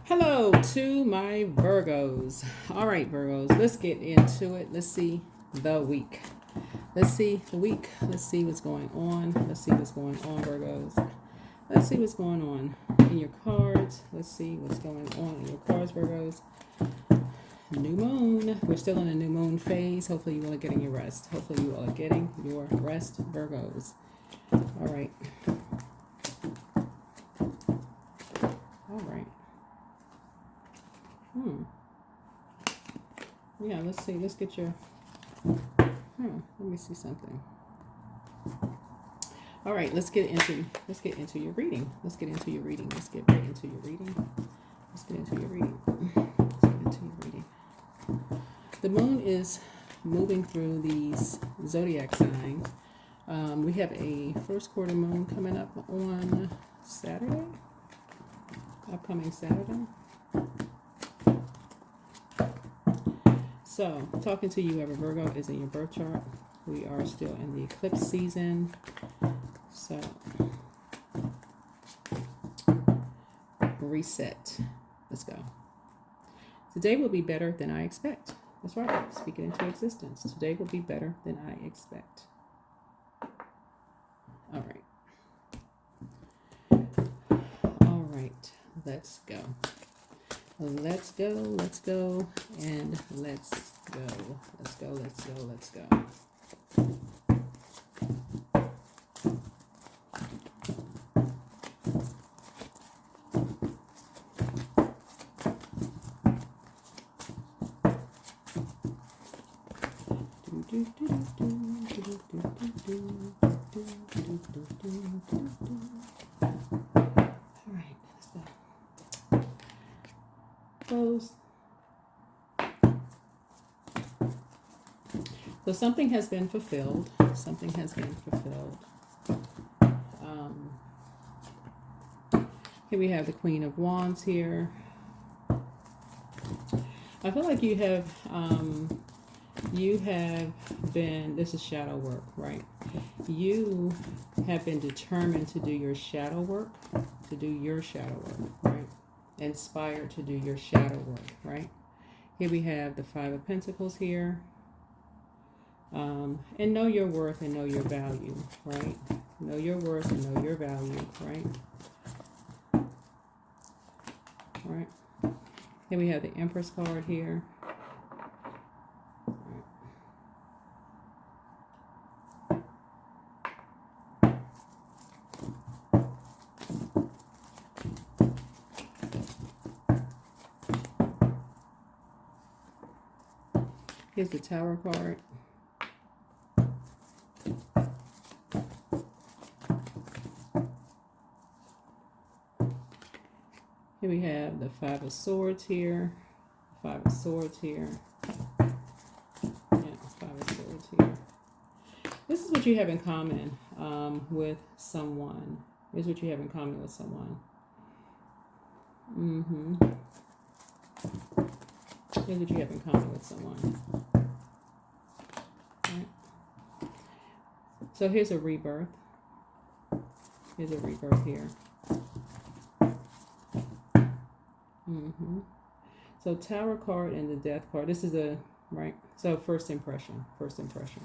Hello to my Virgos. All right, Virgos, let's get into it. Let's see the week. Let's see the week. Let's see what's going on. Let's see what's going on, Virgos. Let's see what's going on in your cards. Let's see what's going on in your cards, Virgos. New moon. We're still in a new moon phase. Hopefully you all are getting your rest. Hopefully you all are getting your rest, Virgos. All right. All right. Yeah, let's see. Let's get your... let me see something. All right, let's get into your reading. Let's get into your reading. Let's get right into your reading. Let's get into your reading. Let's get into your reading. The moon is moving through these zodiac signs. We have a first quarter moon coming up on Saturday. Upcoming Saturday. So, talking to you, ever Virgo is in your birth chart. We are still in the eclipse season. So, reset. Let's go. Today will be better than I expect. That's right. Speak it into existence. Today will be better than I expect. All right. All right. Let's go. Let's go, let's go, and let's go. Let's go, let's go, let's go. All right, let's go. Close. So something has been fulfilled. Something has been fulfilled. Here we have the Queen of Wands here. I feel like you have been, this is shadow work, right? You have been determined to do your shadow work, right? Inspired to do your shadow work, right? Here we have the Five of Pentacles here. And know your worth and know your value, right? Know your worth and know your value, right? All right. Here we have the Empress card here. Here's the Tower card. Here we have the Five of Swords here. Five of Swords here. Yeah, Five of Swords here. This is what you have in common with someone. This is what you have in common with someone. Here's what you have in common with someone. Right. So here's a rebirth. Here's a rebirth here. So Tower card and the Death card. This is a, right? So first impression here. First impression.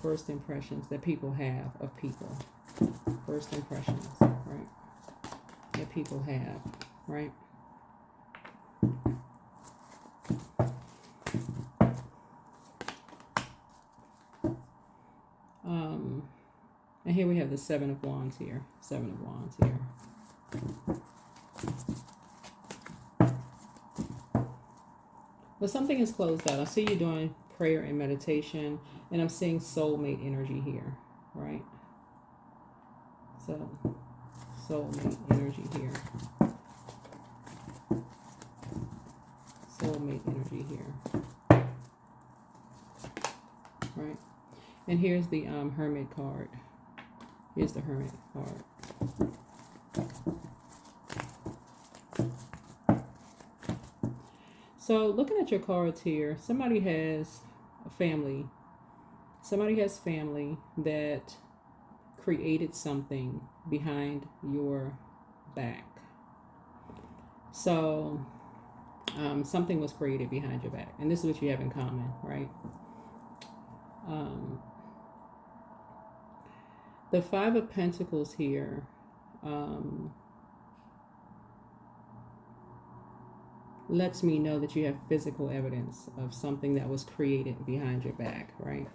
First impressions that people have of people. First impressions, right? That people have, right? And here we have the Seven of Wands here. Seven of Wands here. Well, something is closed out. I see you doing prayer and meditation, and I'm seeing soulmate energy here, right? So, soulmate energy here. Soulmate energy here. Right? And here's the Hermit card. Here's the Hermit card. So looking at your cards here, somebody has a family. Somebody has family that created something behind your back. So something was created behind your back, and this is what you have in common, right? The Five of Pentacles here, lets me know that you have physical evidence of something that was created behind your back, right?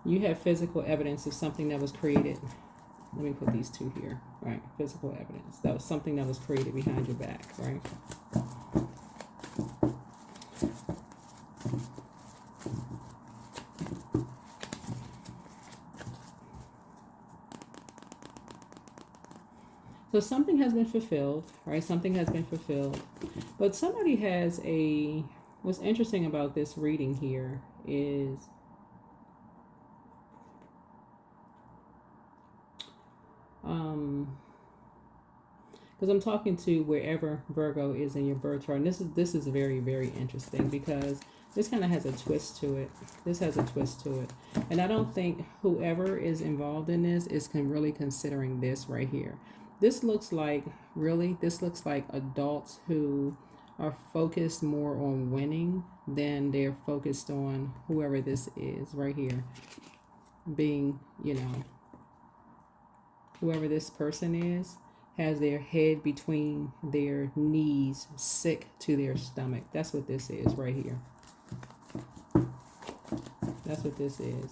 You have physical evidence of something that was created. Let me put these two here, right? Physical evidence. That was something that was created behind your back, right? So something has been fulfilled, right? Something has been fulfilled. But somebody has what's interesting about this reading here is because I'm talking to wherever Virgo is in your birth chart. And this is very, very interesting because this kind of has a twist to it. This has a twist to it. And I don't think whoever is involved in this is really considering this right here. This looks like, this looks like adults who are focused more on winning than they're focused on whoever this is right here. Being, whoever this person is has their head between their knees, sick to their stomach. That's what this is right here. That's what this is.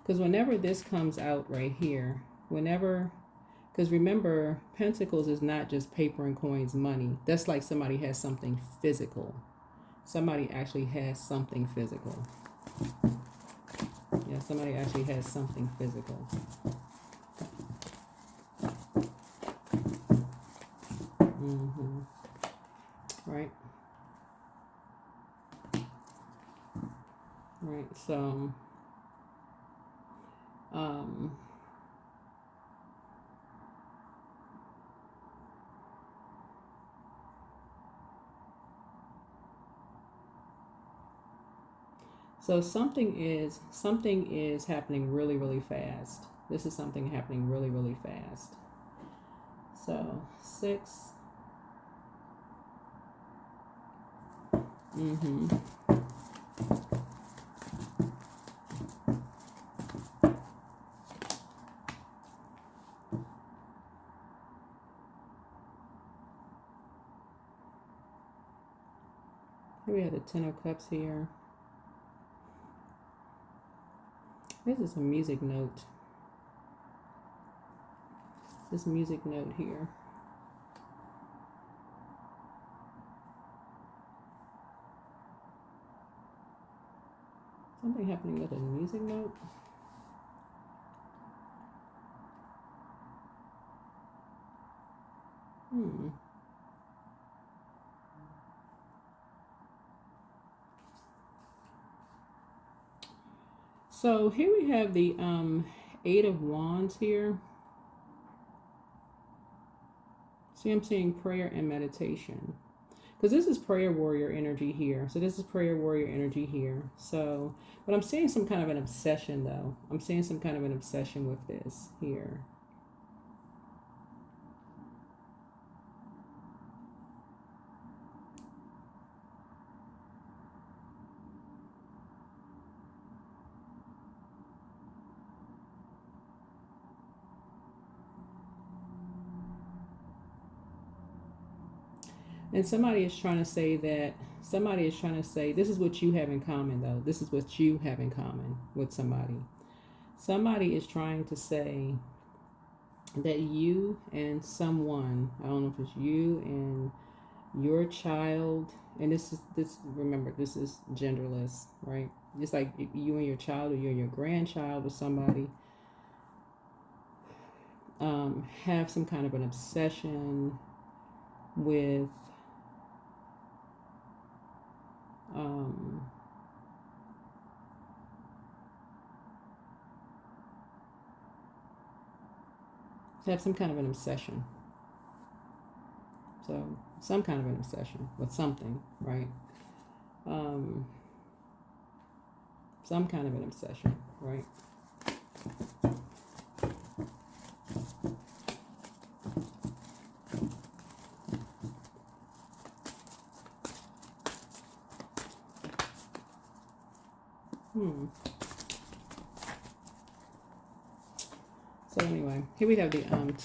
Because whenever this comes out right here, because remember, Pentacles is not just paper and coins, money. That's like somebody has something physical. Somebody actually has something physical. Yeah, somebody actually has something physical. Right? Right, so so something is happening really, really fast. This is something happening really, really fast. So 6. Here we have the 10 of Cups here. This is a music note. This music note here. Something happening with a music note. So here we have the 8 of Wands here. See, I'm seeing prayer and meditation. Because this is prayer warrior energy here. So this is prayer warrior energy here. So, but I'm seeing some kind of an obsession though. I'm seeing some kind of an obsession with this here. And somebody is trying to say this is what you have in common though. This is what you have in common with somebody. Somebody is trying to say that you and someone, I don't know if it's you and your child, and remember, this is genderless, right? Just like you and your child or you and your grandchild or somebody have some kind of an obsession with have some kind of an obsession. So some kind of an obsession with something, right? Some kind of an obsession, right? So anyway, here we have the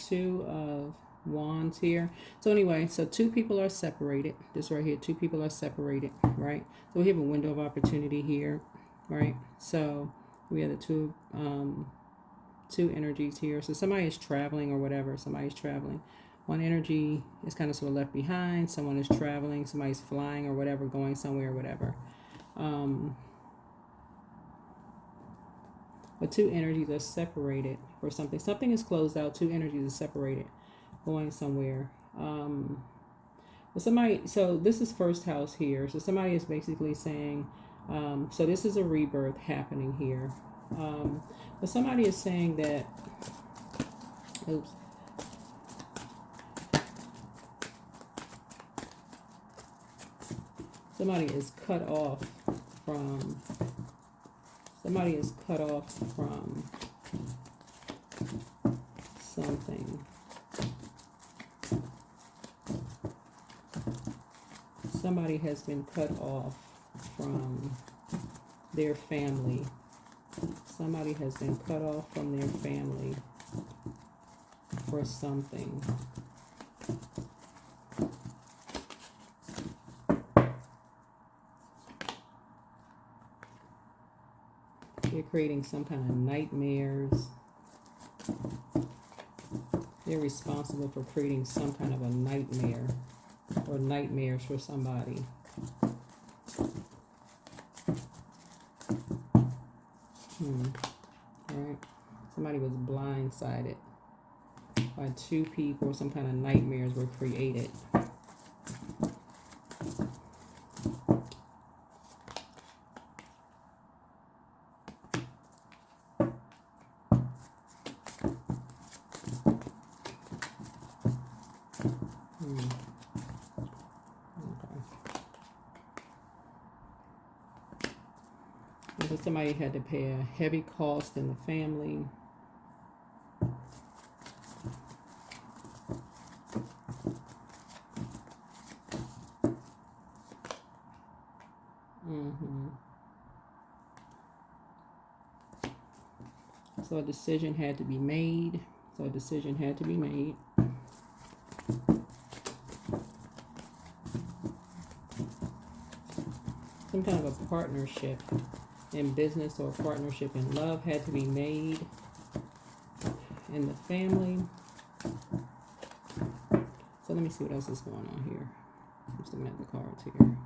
Two of Wands here. So anyway, so two people are separated. This right here, two people are separated, right? So we have a window of opportunity here, right? So we have the two energies here. So somebody is traveling or whatever. Somebody's traveling. One energy is kind of sort of left behind. Someone is traveling. Somebody's flying or whatever, going somewhere or whatever. But two energies are separated for something. Something is closed out. Two energies are separated, going somewhere. But somebody, so this is first house here. So somebody is basically saying, so this is a rebirth happening here. But somebody is saying that, oops. Somebody is cut off from something. Somebody has been cut off from their family. Somebody has been cut off from their family for something. They're creating some kind of nightmares. They're responsible for creating some kind of a nightmare or nightmares for somebody. Right? Somebody was blindsided by two people. Some kind of nightmares were created. Somebody had to pay a heavy cost in the family. So a decision had to be made. Some kind of a partnership in business or a partnership in love had to be made in the family. So let me see what else is going on here. I'm just looking at the cards here.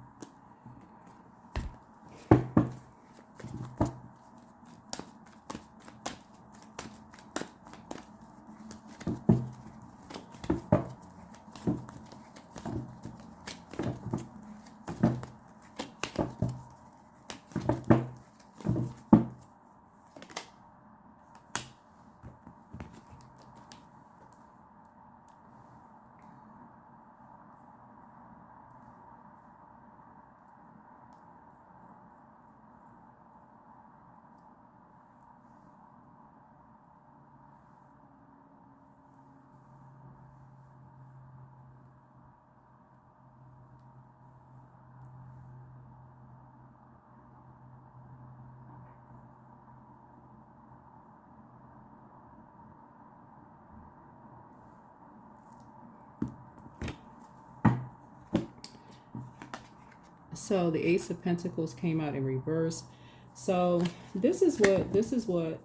So the Ace of Pentacles came out in reverse. So this is what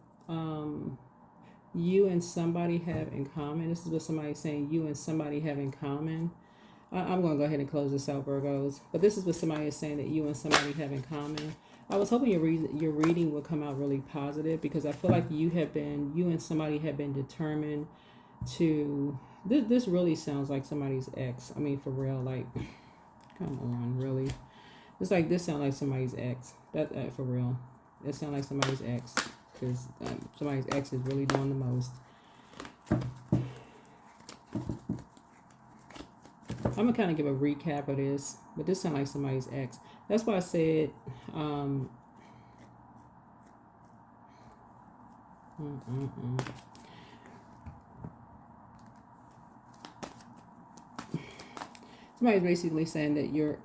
you and somebody have in common. This is what somebody's saying you and somebody have in common. I'm going to go ahead and close this out, Virgos. But this is what somebody is saying that you and somebody have in common. I was hoping your reading would come out really positive, because I feel like you and somebody have been determined to. This really sounds like somebody's ex. I mean, for real, like, come on, really. It's like this sounds like somebody's ex. That for real. It sounds like somebody's ex, because somebody's ex is really doing the most. I'm gonna kind of give a recap of this, but this sounds like somebody's ex. That's why I said, somebody's basically saying that you're,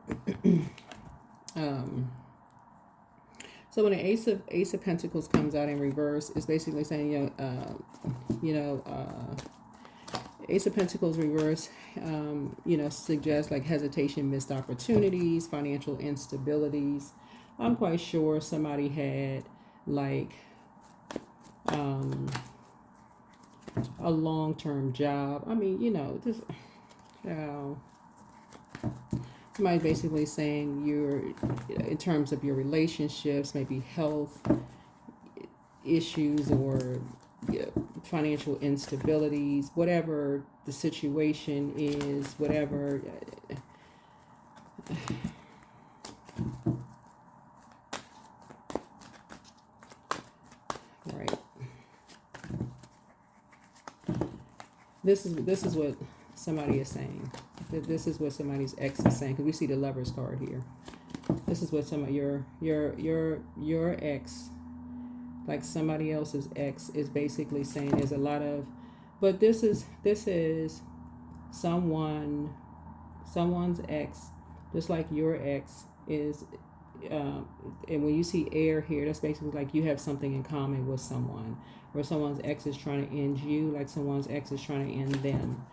so when the Ace of Pentacles comes out in reverse, it's basically saying, Ace of Pentacles reverse, suggests like hesitation, missed opportunities, financial instabilities. I'm quite sure somebody had like a long-term job. I mean, just somebody's basically saying you're, in terms of your relationships, maybe health issues or financial instabilities, whatever the situation is, whatever. Right. This is what somebody is saying. This is what somebody's ex is saying, because we see the Lovers card here. This is what some of your ex, like somebody else's ex, is basically saying. There's a lot of, but this is someone's ex, just like your ex is. And when you see air here, that's basically like you have something in common with someone, or someone's ex is trying to end you, like someone's ex is trying to end them.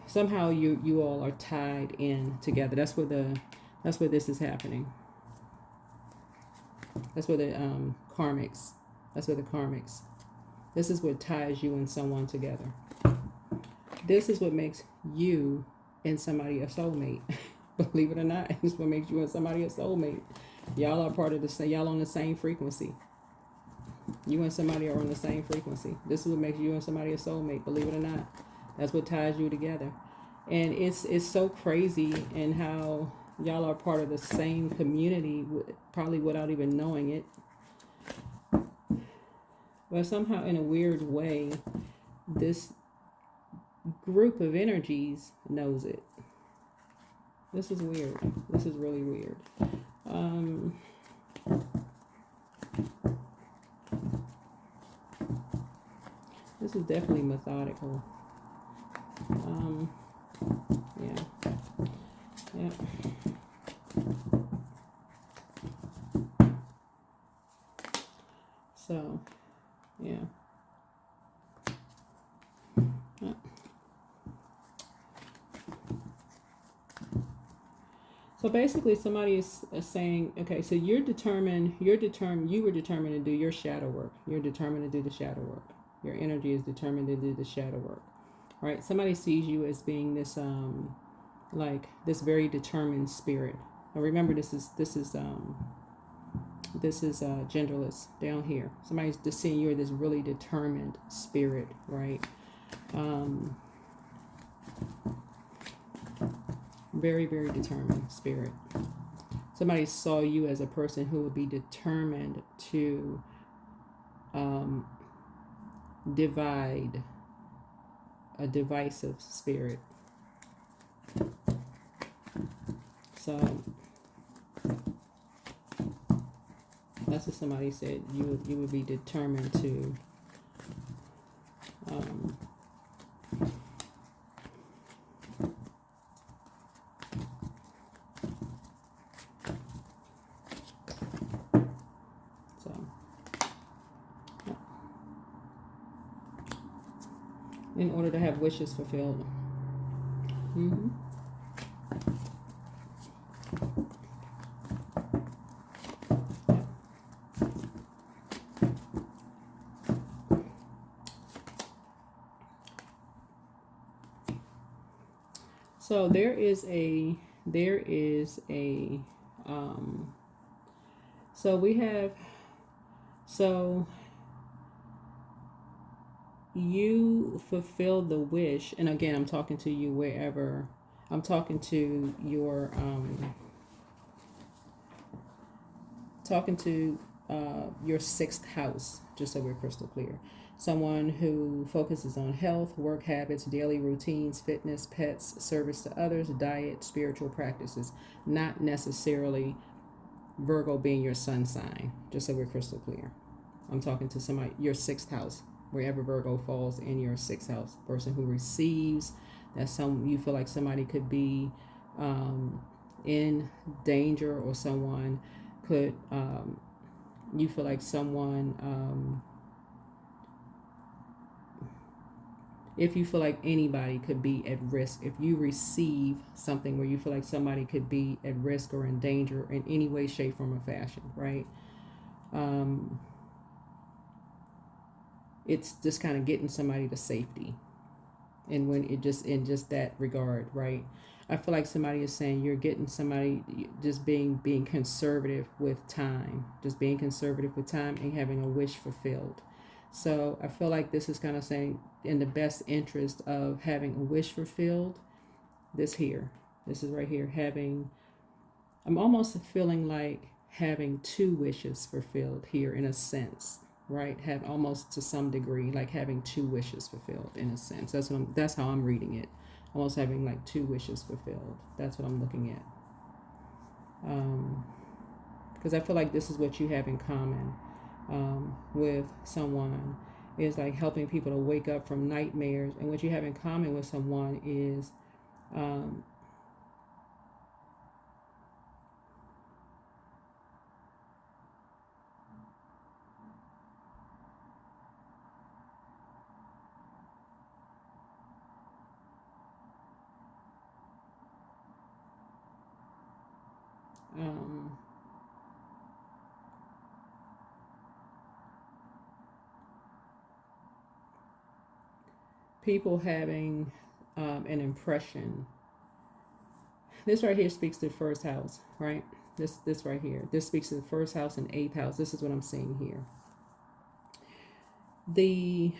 Somehow you all are tied in together. That's where this is happening. That's where the karmics. That's where the karmics. This is what ties you and someone together. This is what makes you and somebody a soulmate. Believe it or not, it's what makes you and somebody a soulmate. Y'all are part of the same. Y'all on the same frequency. You and somebody are on the same frequency. This is what makes you and somebody a soulmate. Believe it or not, that's what ties you together. And it's so crazy, and how y'all are part of the same community, probably without even knowing it. But somehow, in a weird way, this group of energies knows it. This is weird. This is really weird. This is definitely methodical. Yeah. So, yeah. So basically somebody is saying, okay, so you were determined to do your shadow work. You're determined to do the shadow work. Your energy is determined to do the shadow work. Right? Somebody sees you as being this like this very determined spirit. Now remember, this is genderless down here. Somebody's just seeing you as this really determined spirit, right? Very, very determined spirit. Somebody saw you as a person who would be determined to divide a divisive spirit. So that's what somebody said. You would be determined to in order to have wishes fulfilled. So there is a so we have, so you fulfill the wish, and again I'm talking to you wherever, I'm talking to your your sixth house, just so we're crystal clear. Someone who focuses on health, work habits, daily routines, fitness, pets, service to others, diet, spiritual practices. Not necessarily Virgo being your sun sign, just so we're crystal clear. I'm talking to somebody, your sixth house, wherever Virgo falls in your sixth house. Person who receives, you feel like somebody could be in danger, or someone could, you feel like someone, if you feel like anybody could be at risk, if you receive something where you feel like somebody could be at risk or in danger in any way, shape, form, or fashion, right? It's just kind of getting somebody to safety. And when it just, in just that regard, right? I feel like somebody is saying you're getting somebody just being conservative with time, just being conservative with time and having a wish fulfilled. So I feel like this is kind of saying in the best interest of having a wish fulfilled. This is right here, I'm almost feeling like having two wishes fulfilled here in a sense, right? Have almost to some degree like having two wishes fulfilled in a sense. That's how I'm reading it. Almost having like two wishes fulfilled. That's what I'm looking at. Because I feel like this is what you have in common with someone, is like helping people to wake up from nightmares. And what you have in common with someone is people having an impression. This right here speaks to the first house, right? This right here. This speaks to the first house and eighth house. This is what I'm seeing here. The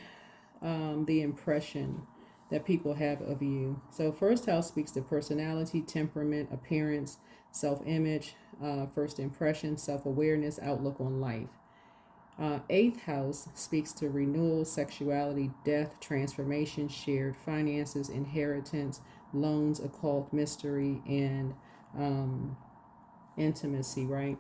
impression that people have of you. So first house speaks to personality, temperament, appearance, self-image, first impression, self-awareness, outlook on life. Eighth house speaks to renewal, sexuality, death, transformation, shared finances, inheritance, loans, occult, mystery, and intimacy, right?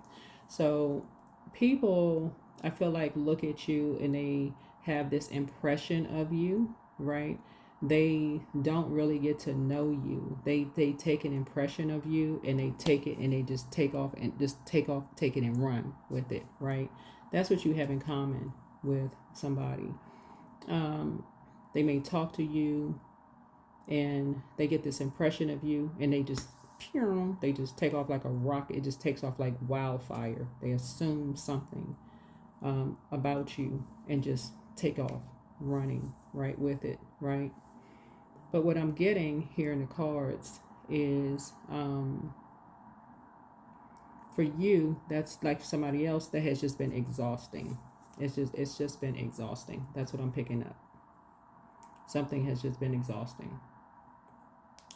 So people, I feel like, look at you and they have this impression of you, right? They don't really get to know you. They take an impression of you and they take it and they just take it and run with it, right? That's what you have in common with somebody. They may talk to you and they get this impression of you and they just take off like a rocket. It just takes off like wildfire. They assume something about you and just take off running right with it, right? But what I'm getting here in the cards is for you, that's like somebody else that has just been exhausting. It's just been exhausting. That's what I'm picking up. Something has just been exhausting.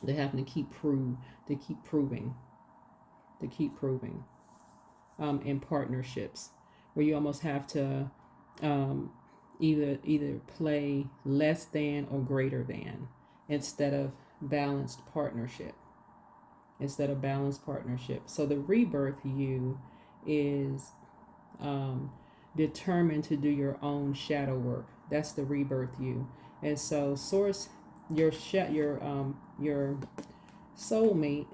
They're having to keep proving in partnerships where you almost have to either play less than or greater than instead of balanced partnership. So the rebirth you is determined to do your own shadow work. That's the rebirth you. And so source, your soulmate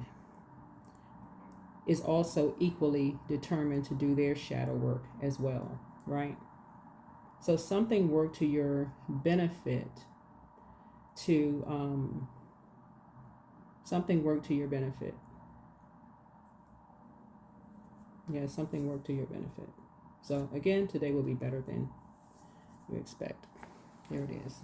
is also equally determined to do their shadow work as well, right? So something worked to your benefit something worked to your benefit. Yeah, something worked to your benefit. So again, today will be better than you expect. There it is.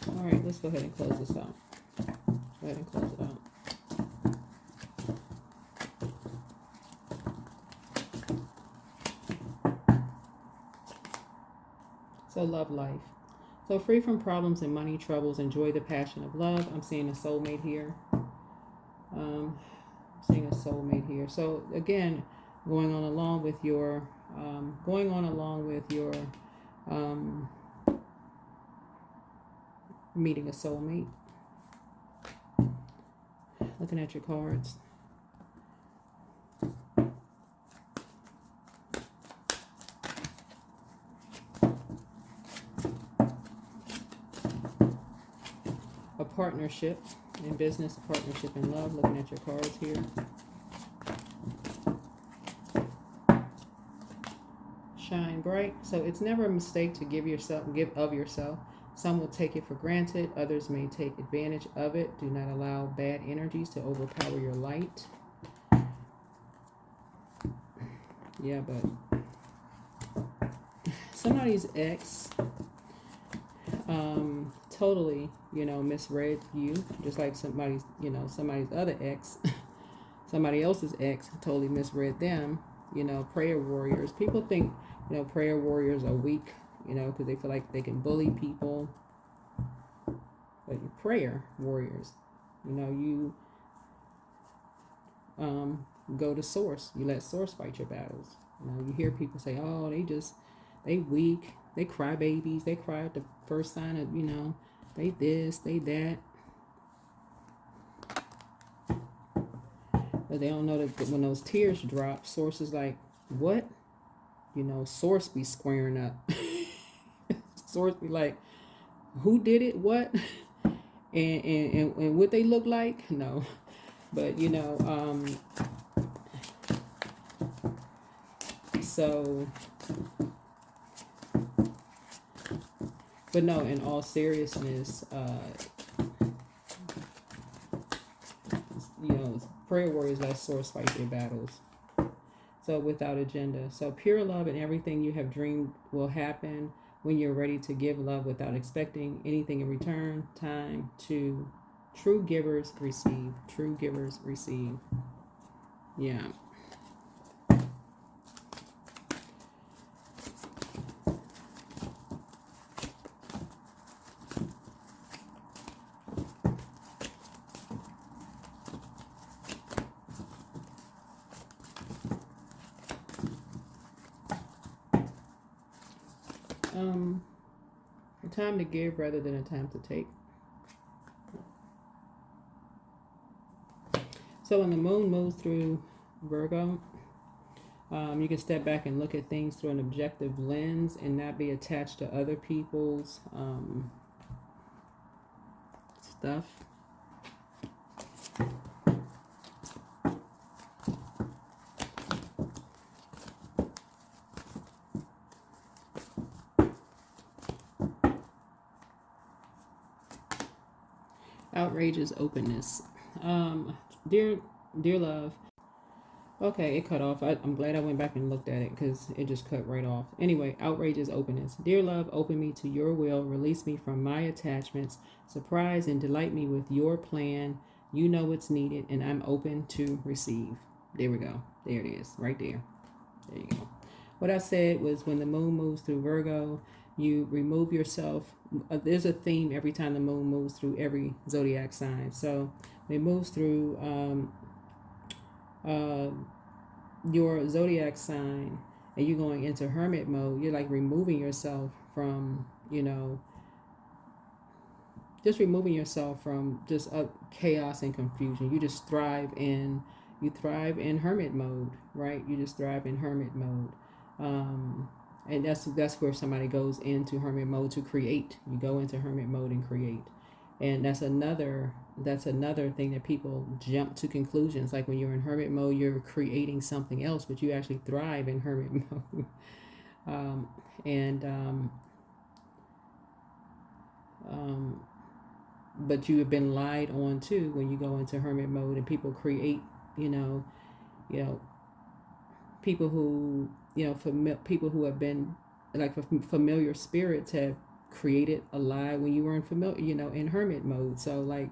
All right, let's go ahead and close this out. Go ahead and close it out. So love life. So free from problems and money troubles, enjoy the passion of love. I'm seeing a soulmate here. Seeing a soulmate here. So again, going on along with your meeting a soulmate. Looking at your cards. A partnership in business, a partnership in love. Looking at your cards here. Shine bright. So it's never a mistake to give of yourself. Some will take it for granted. Others may take advantage of it. Do not allow bad energies to overpower your light. Yeah, but somebody's ex totally, misread you, just like somebody's other ex, somebody else's ex totally misread them. Prayer warriors. People think, prayer warriors are weak, because they feel like they can bully people. But you prayer warriors, you go to source. You let source fight your battles. You hear people say, oh, they weak. They cry babies. They cry at the first sign of, they this, they that. But they don't know that when those tears drop, source is like, what? Source be squaring up. Source be like, who did it? What? And what they look like? No. But, so, but no, in all seriousness, prayer warriors let source fight their battles. So without agenda. So pure love and everything you have dreamed will happen when you're ready to give love without expecting anything in return. Time to true givers receive. True givers receive. Yeah. A time to give rather than a time to take. So when the moon moves through Virgo, you can step back and look at things through an objective lens and not be attached to other people's stuff. Outrageous openness. Dear love. Okay, it cut off. I'm glad I went back and looked at it because it just cut right off. Anyway, outrageous openness. Dear love, open me to your will. Release me from my attachments. Surprise and delight me with your plan. You know what's needed, and I'm open to receive. There we go. There it is. Right there. There you go. What I said was when the moon moves through Virgo, you remove yourself. There's a theme every time the moon moves through every zodiac sign. So it moves through your zodiac sign and you're going into hermit mode. You're like removing yourself from, just removing yourself from just chaos and confusion. You just thrive in hermit mode, right? You just thrive in hermit mode. And that's where somebody goes into hermit mode to create. You go into hermit mode and create. And that's another thing that people jump to conclusions. Like when you're in hermit mode, you're creating something else, but you actually thrive in hermit mode. But you have been lied on too when you go into hermit mode, and people create, people who, people who have been like familiar spirits have created a lie when you were in hermit mode. So like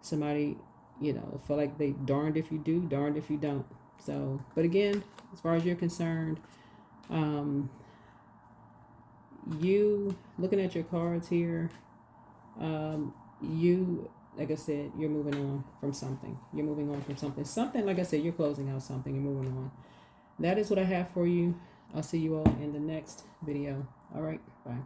somebody, feel like they darned if you do, darned if you don't. So, but again, as far as you're concerned, you, looking at your cards here, you, like I said, you're moving on from something. You're moving on from something. Something, like I said, you're closing out something. You're moving on. That is what I have for you. I'll see you all in the next video. All right. Bye.